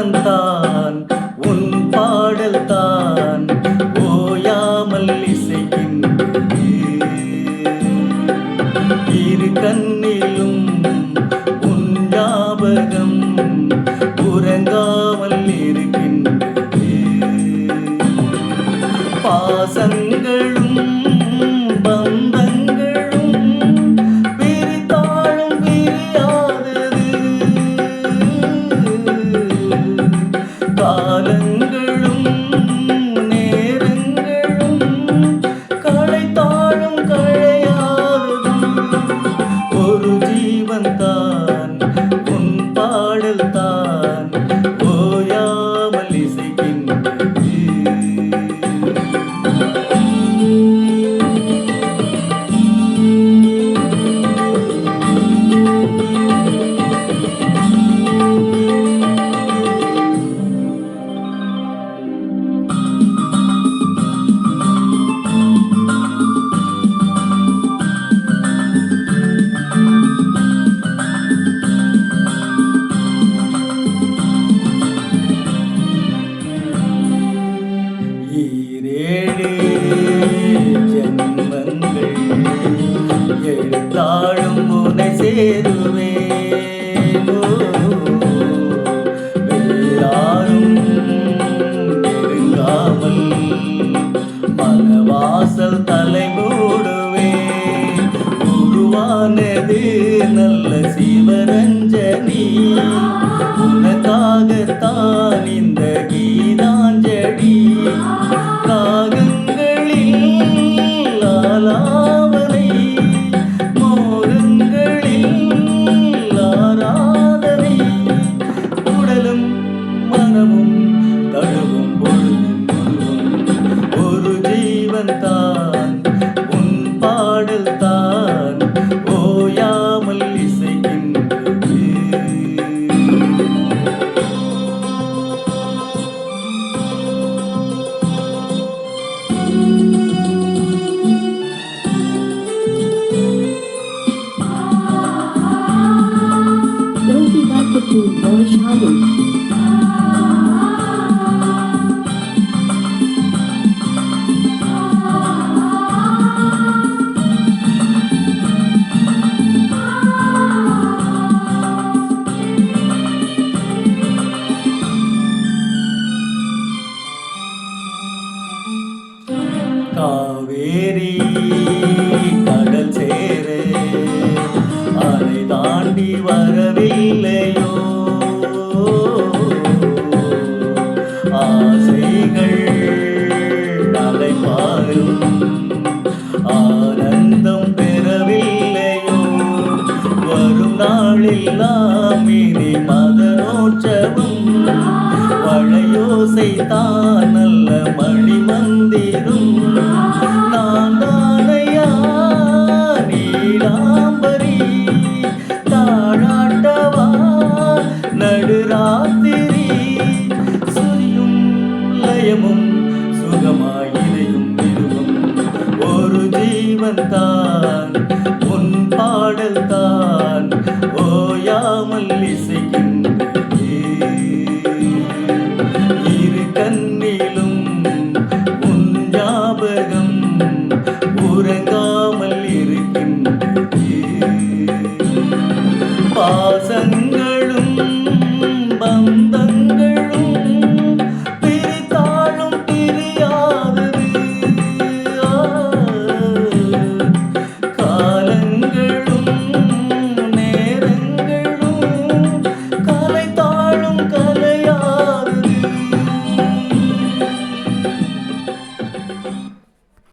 ஜீவன் தான் உன் பாடல் தான் ஓயாமல் இசைக்கின்றேன். இரு கண்ணிலும் உன் ஞாபகம் உறங்காமல் இருக்கின்றேன். பாசங்களும் பந்தங்களும் பிரித்தாலும் பிரியாதது. காலங்களும் நேரங்களும் களைத்தாலும் களையாதது. ஒரு ஜீவன் தான் உன் பாடல் தான் ஓயாமல் இசைக்கின்றது. ஈரேழு ஜன்மங்கள் எழுத்தாழும் உனை சேருவேனோ. வேறாரும் நெருங்காமல் மனவாசல் தலை மூடுவேன். உருவானது நல்ல சிவரஞ்சனி, உனக்காகத்தான் இந்த கீதாஞ்சலி. ராகங்களில் ஆலாபனை, மோகங்களில் ஆராதனை. உடலும் மனமும் தழுவும் பொழுதும் ஒரு ஜீவன் தான் உன் பாடல் தான் ஓயாமல் இசைக்கின்றது. காவேரி கடல் சேர அலை தாண்டி வரவில்லையோ. ஆசைகள் அலைபாயும் ஆனந்தம் பெறவில்லையோ. வரும் நாளெல்லாம் இனி மதனோற்சவம், வளையோசை தான் நல்ல மணி மந்திரும். நான் தானையா நீலாம்பரி, தாழாட்டவா நடுராத்திரி. சுரியும் லயமும் சுகமாயிரையும் இருவும் ஒரு ஜீவன் தான் உன் பாடல் தான் ஓயாமல் இசைக்கின்ற